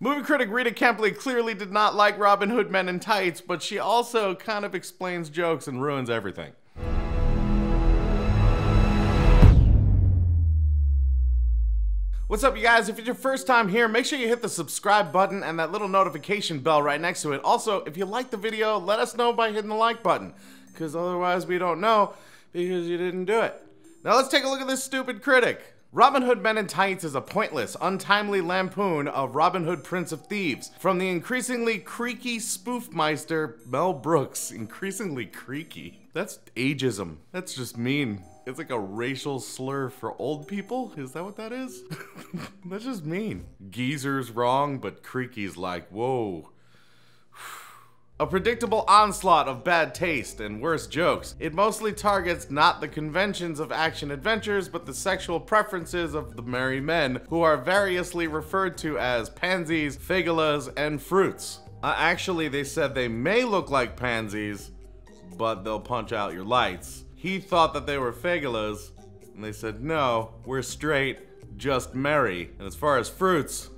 Movie critic Rita Kempley clearly did not like Robin Hood Men in Tights, but she also kind of explains jokes and ruins everything. What's up, you guys? If it's your first time here, make sure you hit the subscribe button and that little notification bell right next to it. Also, if you liked the video, let us know by hitting the like button, because otherwise we don't know because you didn't do it. Now let's take a look at this stupid critic. Robin Hood Men in Tights is a pointless, untimely lampoon of Robin Hood Prince of Thieves from the increasingly creaky spoofmeister Mel Brooks. Increasingly creaky? That's ageism. That's just mean. It's like a racial slur for old people? Is that what that is? That's just mean. Geezer's wrong, but creaky's like, whoa. A predictable onslaught of bad taste and worse jokes. It mostly targets not the conventions of action adventures, but the sexual preferences of the merry men, who are variously referred to as pansies, fagulas, and fruits. Actually, they said they may look like pansies, but they'll punch out your lights. He thought that they were fagulas, and they said, no, we're straight, just merry. And as far as fruits,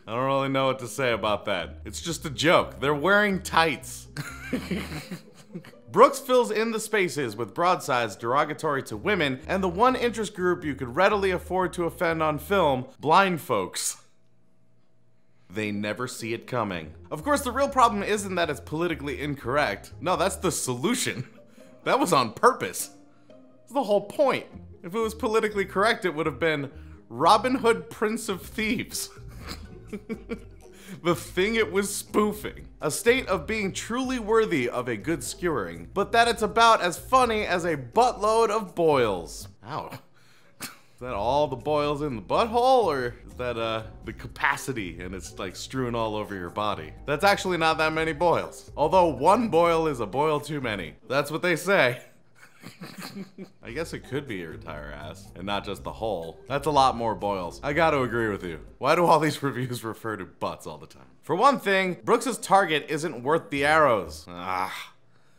I don't really know what to say about that. It's just a joke. They're wearing tights. Brooks fills in the spaces with broadsides derogatory to women and the one interest group you could readily afford to offend on film, blind folks. They never see it coming. Of course, the real problem isn't that it's politically incorrect. No, that's the solution. That was on purpose. That's the whole point. If it was politically correct, it would have been Robin Hood Prince of Thieves. The thing it was spoofing. A state of being truly worthy of a good skewering, but that it's about as funny as a buttload of boils. Ow. Is that all the boils in the butthole, or is that the capacity and it's like strewn all over your body? That's actually not that many boils. Although one boil is a boil too many. That's what they say. I guess it could be your entire ass and not just the hole. That's a lot more boils. I gotta agree with you. Why do all these reviews refer to butts all the time? For one thing, Brooks's target isn't worth the arrows.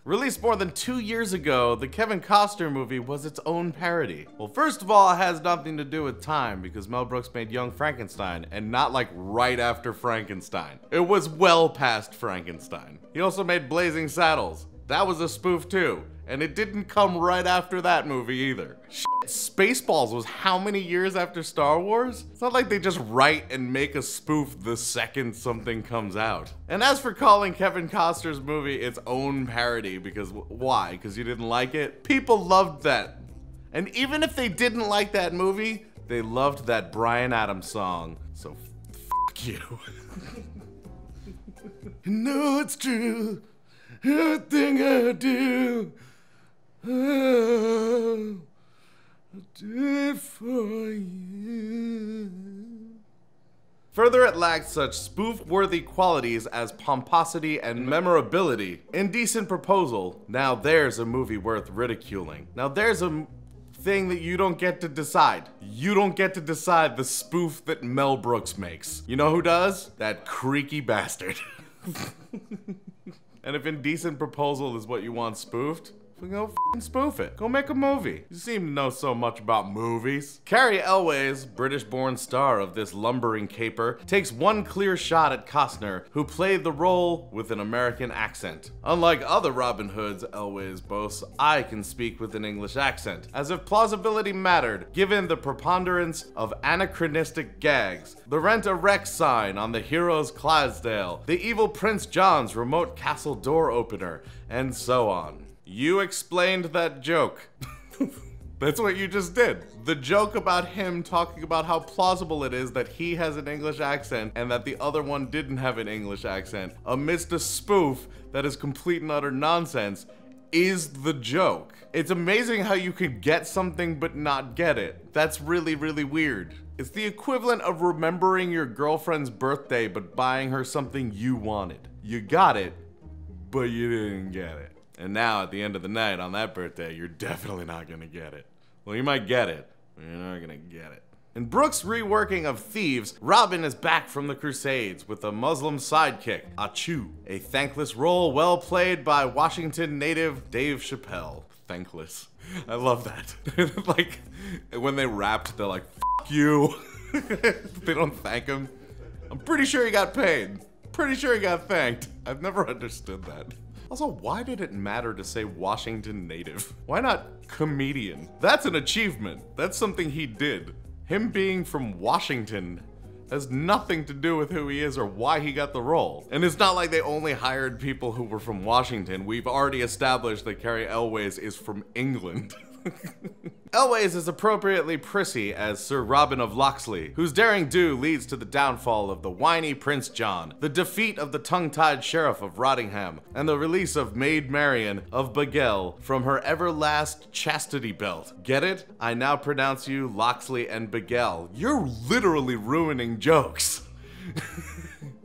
Released more than 2 years ago, the Kevin Costner movie was its own parody. Well, first of all, it has nothing to do with time because Mel Brooks made Young Frankenstein and not like right after Frankenstein. It was well past Frankenstein. He also made Blazing Saddles. That was a spoof too. And it didn't come right after that movie either. Shit, Spaceballs was how many years after Star Wars? It's not like they just write and make a spoof the second something comes out. And as for calling Kevin Costner's movie its own parody, because why? Because you didn't like it? People loved that. And even if they didn't like that movie, they loved that Bryan Adams song. So fuck you. No, it's true. Everything I do. Oh, I do it for you. Further, it lacked such spoof-worthy qualities as pomposity and memorability. Indecent Proposal. Now there's a movie worth ridiculing. Now there's a thing that you don't get to decide. You don't get to decide the spoof that Mel Brooks makes. You know who does? That creaky bastard. And if Indecent Proposal is what you want spoofed, go f***ing spoof it. Go make a movie. You seem to know so much about movies. Cary Elwes, British-born star of this lumbering caper, takes one clear shot at Costner, who played the role with an American accent. Unlike other Robin Hoods, Elwes boasts, I can speak with an English accent, as if plausibility mattered, given the preponderance of anachronistic gags, the rent-a-wreck sign on the hero's Clydesdale, the evil Prince John's remote castle door opener, and so on. You explained that joke. That's what you just did. The joke about him talking about how plausible it is that he has an English accent and that the other one didn't have an English accent, amidst a spoof that is complete and utter nonsense, is the joke. It's amazing how you could get something but not get it. That's really, really weird. It's the equivalent of remembering your girlfriend's birthday but buying her something you wanted. You got it, but you didn't get it. And now, at the end of the night, on that birthday, you're definitely not gonna get it. Well, you might get it, but you're not gonna get it. In Brooks' reworking of Thieves, Robin is back from the Crusades with a Muslim sidekick, Achu, a thankless role well played by Washington native Dave Chappelle. Thankless. I love that. Like, when they rapped, they're like, F you. They don't thank him. I'm pretty sure he got paid. Pretty sure he got thanked. I've never understood that. Also, why did it matter to say Washington native? Why not comedian? That's an achievement. That's something he did. Him being from Washington has nothing to do with who he is or why he got the role. And it's not like they only hired people who were from Washington. We've already established that Cary Elwes is from England. Elwes is appropriately prissy as Sir Robin of Locksley, whose daring do leads to the downfall of the whiny Prince John, the defeat of the tongue-tied Sheriff of Rottingham, and the release of Maid Marian of Bagel from her everlast chastity belt. Get it? I now pronounce you Locksley and Bagel. You're literally ruining jokes.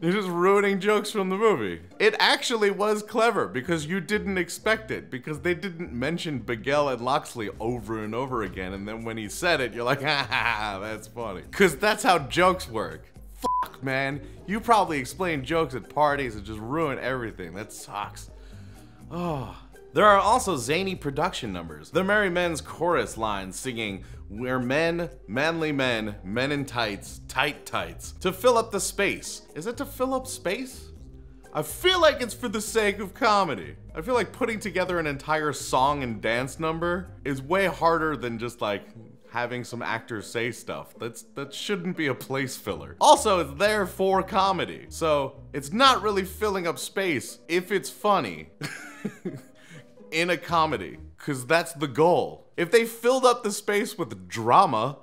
You're just ruining jokes from the movie. It actually was clever because you didn't expect it, because they didn't mention Bagel and Locksley over and over again, and then when he said it, you're like, ha ha ha, that's funny. Because that's how jokes work. Fuck, man. You probably explain jokes at parties and just ruin everything. That sucks. Oh. There are also zany production numbers. The Merry Men's chorus line singing, "We're men, manly men, men in tights, tight tights," to fill up the space. Is it to fill up space? I feel like it's for the sake of comedy. I feel like putting together an entire song and dance number is way harder than just like having some actors say stuff. That shouldn't be a place filler. Also, it's there for comedy. So it's not really filling up space if it's funny. In a comedy, because that's the goal. If they filled up the space with drama,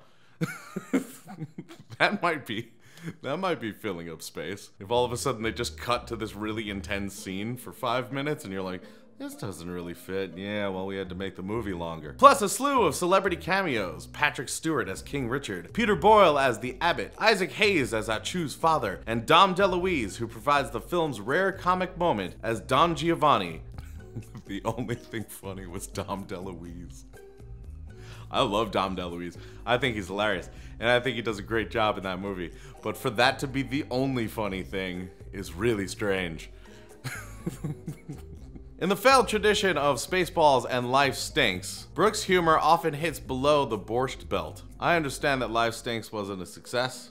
that might be filling up space. If all of a sudden they just cut to this really intense scene for 5 minutes and you're like, this doesn't really fit. Yeah, well, we had to make the movie longer. Plus a slew of celebrity cameos. Patrick Stewart as King Richard, Peter Boyle as the Abbot, Isaac Hayes as Achu's father, and Dom DeLuise, who provides the film's rare comic moment as Don Giovanni. The only thing funny was Dom DeLuise. I love Dom DeLuise. I think he's hilarious, and I think he does a great job in that movie. But for that to be the only funny thing is really strange. In the failed tradition of Spaceballs and Life Stinks, Brooks' humor often hits below the borscht belt. I understand that Life Stinks wasn't a success,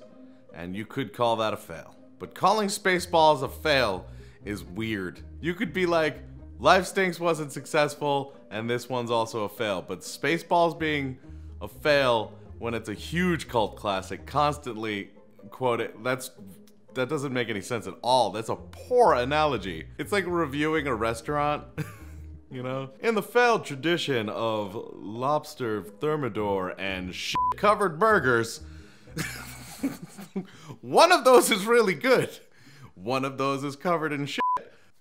and you could call that a fail. But calling Spaceballs a fail is weird. You could be like, Life Stinks wasn't successful, and this one's also a fail. But Spaceballs being a fail when it's a huge cult classic, constantly quoted, that doesn't make any sense at all. That's a poor analogy. It's like reviewing a restaurant, you know? In the failed tradition of lobster thermidor and shit-covered burgers, one of those is really good. One of those is covered in shit.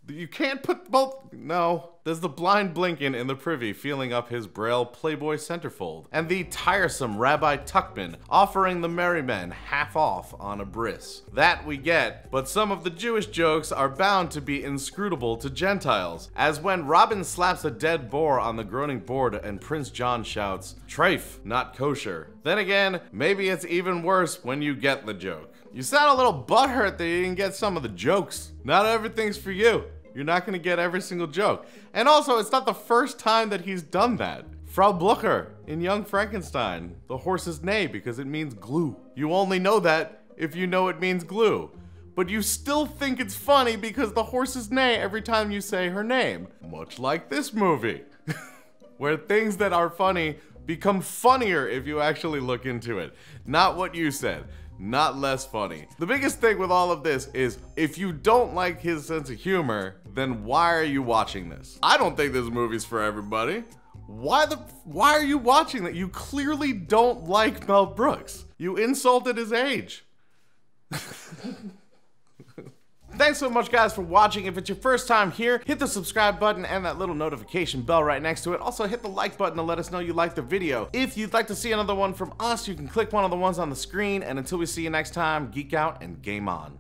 You can't put both. No. There's the blind Blinken in the privy feeling up his braille Playboy centerfold, and the tiresome Rabbi Tuckman offering the merry men half off on a bris. That we get, but some of the Jewish jokes are bound to be inscrutable to Gentiles, as when Robin slaps a dead boar on the groaning board and Prince John shouts, "Treif, not kosher." Then again, maybe it's even worse when you get the joke. You sound a little butthurt that you didn't get some of the jokes. Not everything's for you. You're not gonna get every single joke. And also, it's not the first time that he's done that. Frau Blucher in Young Frankenstein. The horses neigh because it means glue. You only know that if you know it means glue. But you still think it's funny because the horses neigh every time you say her name. Much like this movie. Where things that are funny become funnier if you actually look into it. Not what you said. Not less funny. The biggest thing with all of this is if you don't like his sense of humor, then why are you watching this? I don't think this movie's for everybody. Why are you watching that? You clearly don't like Mel Brooks. You insulted his age. Thanks so much, guys, for watching. If it's your first time here, hit the subscribe button and that little notification bell right next to it. Also, hit the like button to let us know you liked the video. If you'd like to see another one from us, you can click one of the ones on the screen. And until we see you next time, geek out and game on.